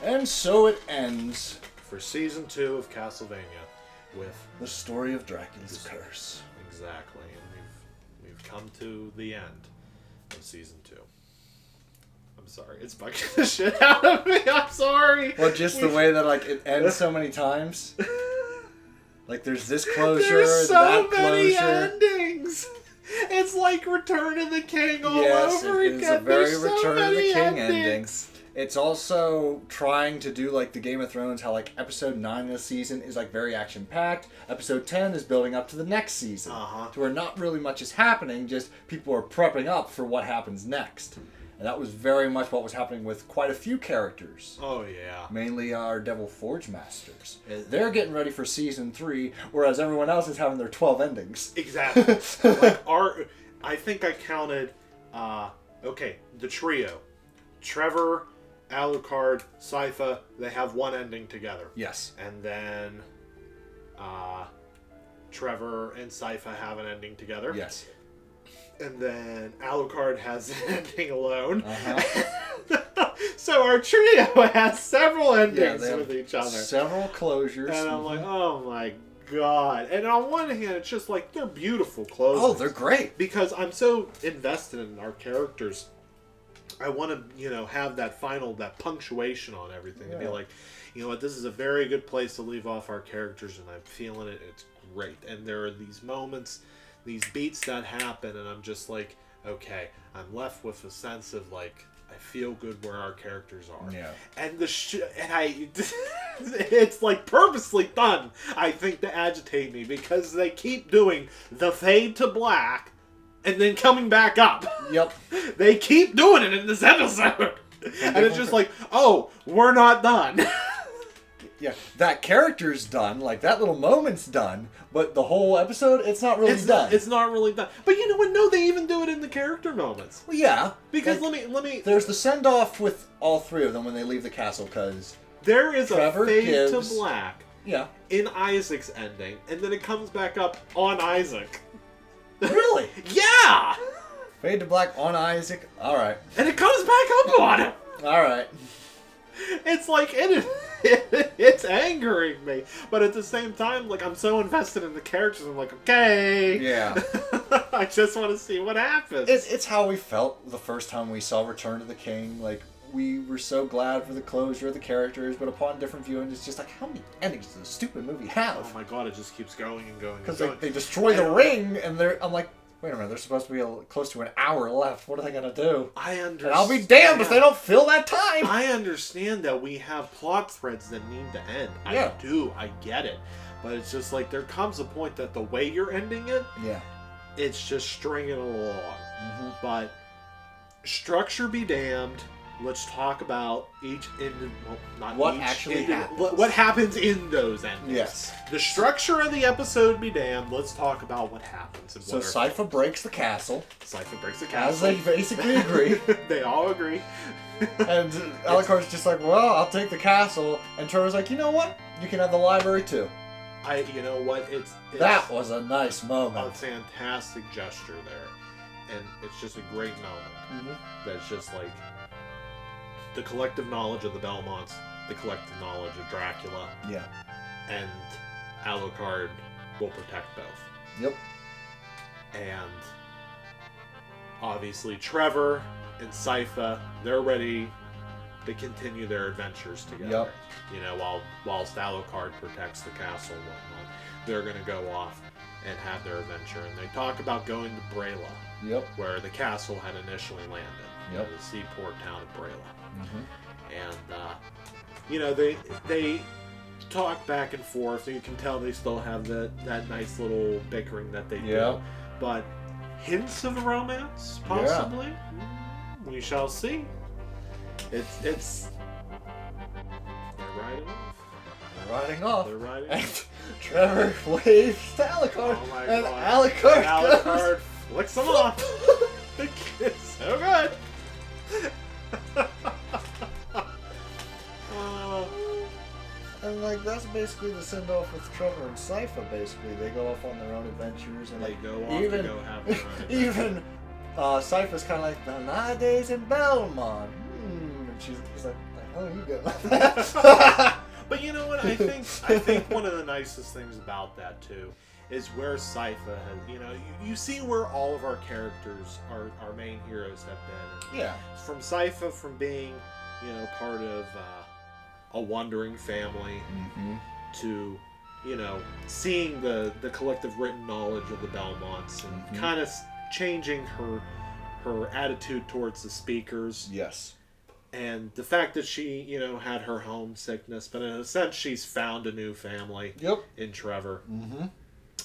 And so it ends for season 2 of Castlevania with the story of Dracula's curse. Exactly, and we've come to the end of season 2. I'm sorry, it's bugging the shit out of me. I'm sorry. Well, just the way that like it ends so many times. Like there's this closure, there's so that many closure. endings. It's like Return of the King all over again. It's a very There's so Return of the many King endings. ending. It's also trying to do like the Game of Thrones, how like episode 9 of the season is like very action packed. Episode 10 is building up to the next season, to where not really much is happening. Just people are prepping up for what happens next. And that was very much what was happening with quite a few characters. Oh, yeah. Mainly our Devil Forge Masters. They're getting ready for Season 3, whereas everyone else is having their 12 endings. Exactly. Like I think I counted, the trio. Trevor, Alucard, Sypha, they have one ending together. Yes. And then Trevor and Sypha have an ending together. Yes. And then Alucard has an ending alone. Uh-huh. So our trio has several endings with each other. Several closures. And I'm like, oh my god. And on one hand, it's just like, they're beautiful closures. Oh, they're great. Because I'm so invested in our characters. I want to, have that punctuation on everything. And be like, you know what, this is a very good place to leave off our characters, and I'm feeling it. It's great. And there are these moments, these beats that happen, and I'm just like, okay, I'm left with a sense of like, I feel good where our characters are. Yeah. And it's like purposely done, I think, to agitate me, because they keep doing the fade to black and then coming back up. Yep. They keep doing it in this episode. And it's just like, oh, we're not done. Yeah, that character's done, like that little moment's done, but the whole episode, it's not really done. It's not really done. But you know what? No, they even do it in the character moments. Well, yeah. Because like, let me. There's the send-off with all three of them when they leave the castle, because there is Trevor a fade gives, to black. Yeah. In Isaac's ending, and then it comes back up on Isaac. Really? Yeah. Fade to black on Isaac. All right. And it comes back up on him. All right. It's like it's angering me, but at the same time, like, I'm so invested in the characters. I'm like, okay, yeah, I just want to see what happens. It's how we felt the first time we saw Return of the King. Like, we were so glad for the closure of the characters, but upon different viewing, it's just like, how many endings does this stupid movie have? Oh my god, it just keeps going and going. Because they destroy the ring, and I'm like, wait a minute, there's supposed to be close to an hour left. What are they going to do? I understand. And I'll be damned if they don't fill that time. I understand that we have plot threads that need to end. Yeah. I do. I get it. But it's just like, there comes a point that the way you're ending it, it's just stringing along. Mm-hmm. But structure be damned. Let's talk about each ending. Well, not what each actually ending, happens. what happens in those endings. Yes. The structure of the episode be damned. Let's talk about what happens. And so Sypha breaks the castle. Sypha breaks the castle. As they basically agree. They all agree. And Alucard's just like, well, I'll take the castle. And Trevor's like, you know what? You can have the library too. You know what? It's that was a nice moment. A fantastic gesture there. And it's just a great moment. Mm-hmm. That's just like the collective knowledge of the Belmonts, the collective knowledge of Dracula. Yeah. And Alucard will protect both. Yep. And obviously Trevor and Sypha, they're ready to continue their adventures together. Yep. You know, whilst Alucard protects the castle and whatnot, they're going to go off and have their adventure. And they talk about going to Brela. Yep. Where the castle had initially landed. Yep. The seaport town of Brela. Mm-hmm. And, they talk back and forth. And you can tell they still have that nice little bickering that they do. But hints of romance, possibly? Yeah. We shall see. It's... They're riding off. They're riding off. And Trevor waves to Alucard. Oh my and god. Alucard flicks them off. It's so good. And like that's basically the send off with Trevor and Sypha. Basically, they go off on their own adventures, and they go off to go have their own adventures. Even Sypha's kind of like the nowadays in Belmont. And he's like, hell are you getting like that? But you know what? I think one of the nicest things about that too is where Sypha has, you see where all of our characters, our main heroes have been. Yeah. From Sypha, from being, part of a wandering family, to, seeing the collective written knowledge of the Belmonts and kind of changing her attitude towards the speakers. Yes. And the fact that she, had her homesickness, but in a sense, she's found a new family. Yep. In Trevor. Mm-hmm.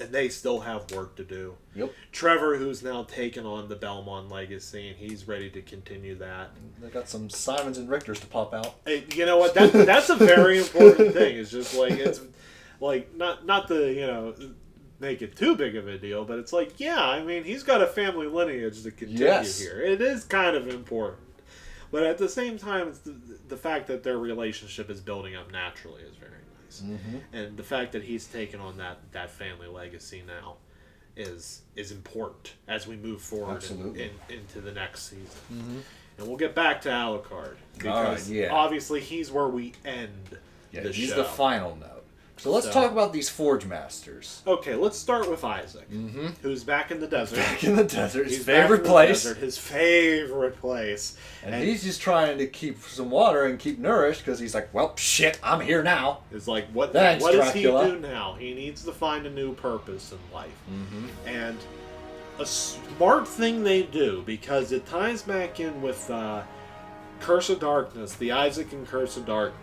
And they still have work to do. Yep. Trevor, who's now taken on the Belmont legacy, and he's ready to continue that. They got some Simons and Richters to pop out. Hey, you know what? That's a very important thing. It's just like, it's like, not to, make it too big of a deal, but it's like, yeah, I mean, he's got a family lineage to continue here. It is kind of important. But at the same time, it's the fact that their relationship is building up naturally is very nice. Mm-hmm. And the fact that he's taken on that family legacy now is important as we move forward into the next season. Mm-hmm. And we'll get back to Alucard. Because obviously he's where we end the show. He's the final note. So let's talk about these Forge Masters. Okay, let's start with Isaac, who's back in the desert. Back in the desert, his favorite place. His favorite place. And he's just trying to keep some water and keep nourished because he's like, well, shit, I'm here now. It's like, what Thanks, does he do now? He needs to find a new purpose in life. Mm-hmm. And a smart thing they do, because it ties back in with Curse of Darkness, the Isaac and Curse of Darkness,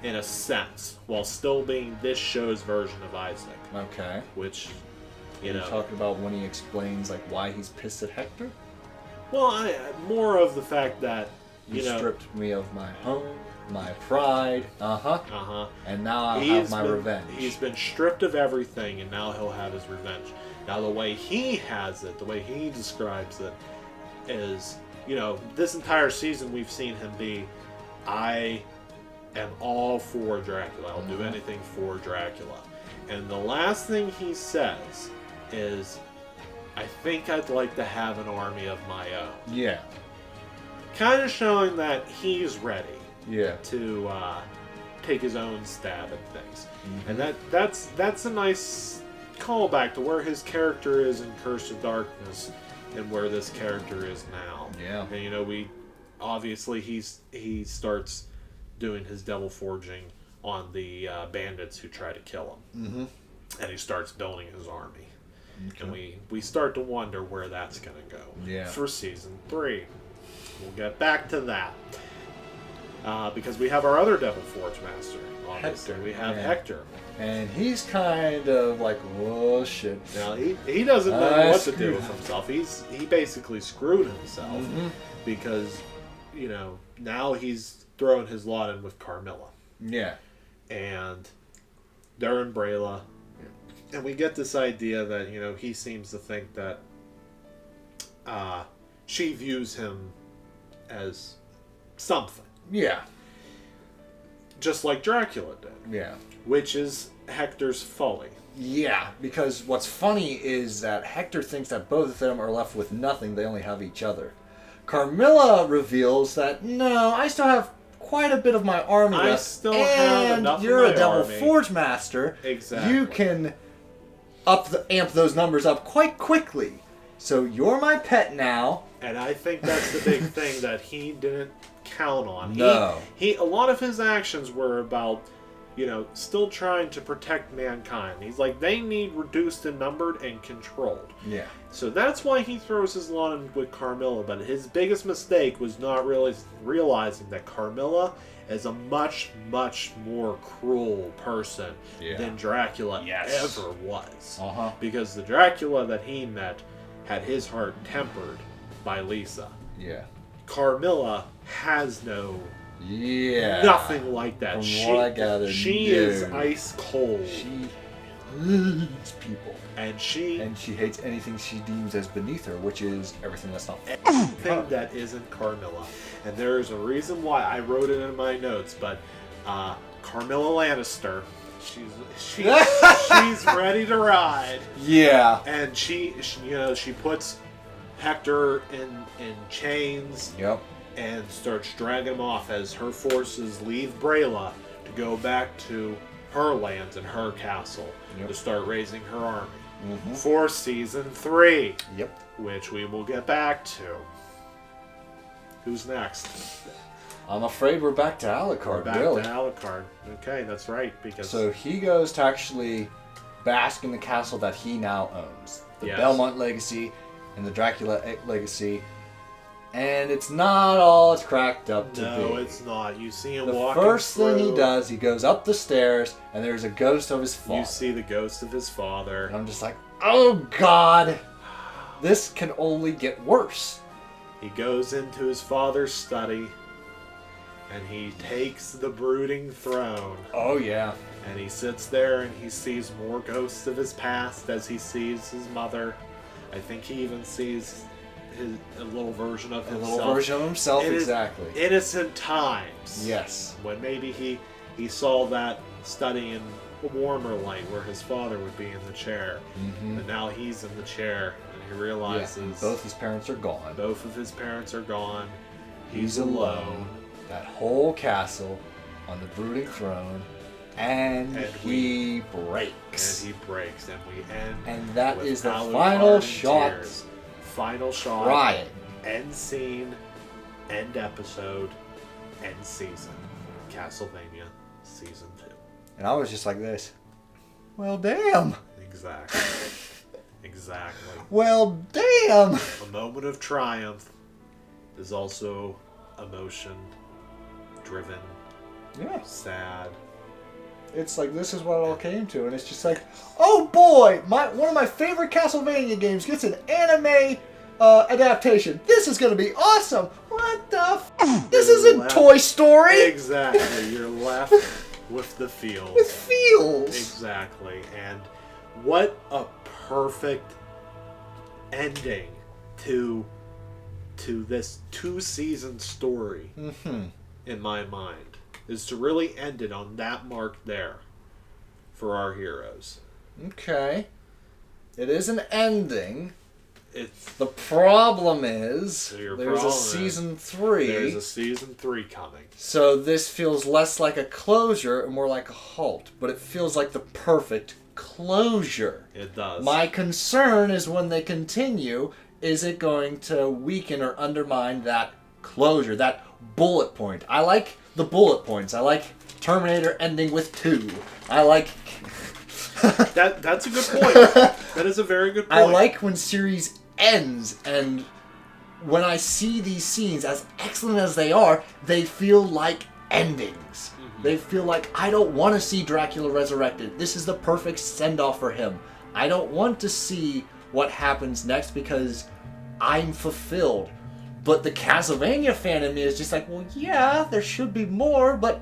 in a sense, while still being this show's version of Isaac. Okay. Which, You're talking about when he explains like why he's pissed at Hector? Well, more of the fact that, you stripped me of my home, my pride, and now I'll have my revenge. He's been stripped of everything, and now he'll have his revenge. Now, the way he has it, the way he describes it, is... this entire season we've seen him be, I am all for Dracula. I'll do anything for Dracula. And the last thing he says is, I think I'd like to have an army of my own. Yeah. Kind of showing that he's ready. Yeah. To take his own stab at things. Mm-hmm. And that's a nice callback to where his character is in Curse of Darkness and where this character is now. Yeah. And we obviously he starts doing his devil forging on the bandits who try to kill him. Mm-hmm. And he starts building his army. Okay. And we start to wonder where that's going to go for season 3. We'll get back to that. Because we have our other devil forge master. Obviously. Hector. We have Hector. And he's kind of like, whoa, shit. Now, he doesn't know what to do with himself. He basically screwed himself because, now he's throwing his lot in with Carmilla. Yeah. And they're in Brayla. Yeah. And we get this idea that, he seems to think that she views him as something. Yeah. Just like Dracula did. Yeah. Which is Hector's folly. Yeah, because what's funny is that Hector thinks that both of them are left with nothing. They only have each other. Carmilla reveals that, no, I still have quite a bit of my army left. I still have enough of my you're a devil army. forge master. Exactly. You can amp those numbers up quite quickly. So you're my pet now. And I think that's the big thing that he didn't count on. No. A lot of his actions were about, still trying to protect mankind. He's like, they need reduced and numbered and controlled. Yeah. So that's why he throws his lot in with Carmilla. But his biggest mistake was not really realizing that Carmilla is a much, much more cruel person than Dracula ever was. Because the Dracula that he met had his heart tempered by Lisa. Yeah. Carmilla has nothing like that. From what I gathered, she is ice cold. She hates people. And she hates anything she deems as beneath her, which is everything that's not everything that isn't Carmilla. And there is a reason why I wrote it in my notes, but Carmilla Lannister, she's ready to ride. Yeah. And she puts Hector in chains. Yep. and starts dragging him off as her forces leave Brayla to go back to her lands and her castle to start raising her army. For season 3. Yep. Which we will get back to. Who's next? I'm afraid we're back to Alucard, We're back really. to Alucard. Okay, that's right. Because So he goes to actually bask in the castle that he now owns. The Belmont Legacy and the Dracula Legacy. And it's not all it's cracked up to be. No, it's not. You see him the walking first through. thing he does, he goes up the stairs, and there's a ghost of his father. You see the ghost of his father. And I'm just like, oh God, this can only get worse. He goes into his father's study, and he takes the brooding throne. Oh yeah. And he sits there and he sees more ghosts of his past as he sees his mother. I think he even sees a little version of himself. A little version of himself, exactly. Innocent times. Yes. When maybe he saw that study in a warmer light where his father would be in the chair. But now he's in the chair and he realizes and both his parents are gone. Both of his parents are gone. He's alone. That whole castle on the brooding throne. And he breaks. And he breaks. And we end. And that with is the Alucard final in shot. tears. Final shot. Crying. End scene. End episode. End season. Castlevania Season 2. And I was just like this. Well, damn. Exactly. Exactly. Well, damn. A moment of triumph is also emotion driven. Yeah. Sad. It's like, this is what it all came to, and it's just like, oh boy, one of my favorite Castlevania games gets an anime adaptation. This is going to be awesome. What the f***? This isn't Toy Story. Exactly. You're left with the feels. With feels. Exactly. And what a perfect ending to this 2-season story in my mind. Is to really end it on that mark there for our heroes. Okay. It is an ending. The problem is there's a season 3. There's a season 3 coming. So this feels less like a closure and more like a halt. But it feels like the perfect closure. It does. My concern is when they continue, is it going to weaken or undermine that closure, that bullet point? I like the bullet points. I like Terminator ending with 2. I like... That's a good point. That is a very good point. I like when series ends, and when I see these scenes, as excellent as they are, they feel like endings. They feel like, I don't want to see Dracula resurrected. This is the perfect send-off for him. I don't want to see what happens next because I'm fulfilled. But the Castlevania fan in me is just like, well, yeah, there should be more, but